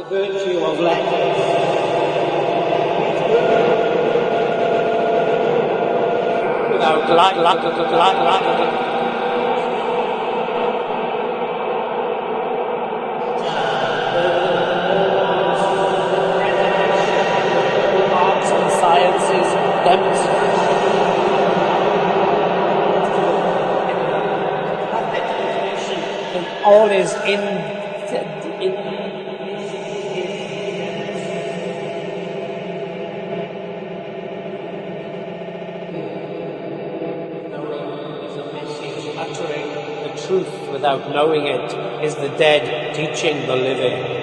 virtue of letters. Without arts and sciences demonstrate all is in uttering the truth without knowing it is the dead teaching the living.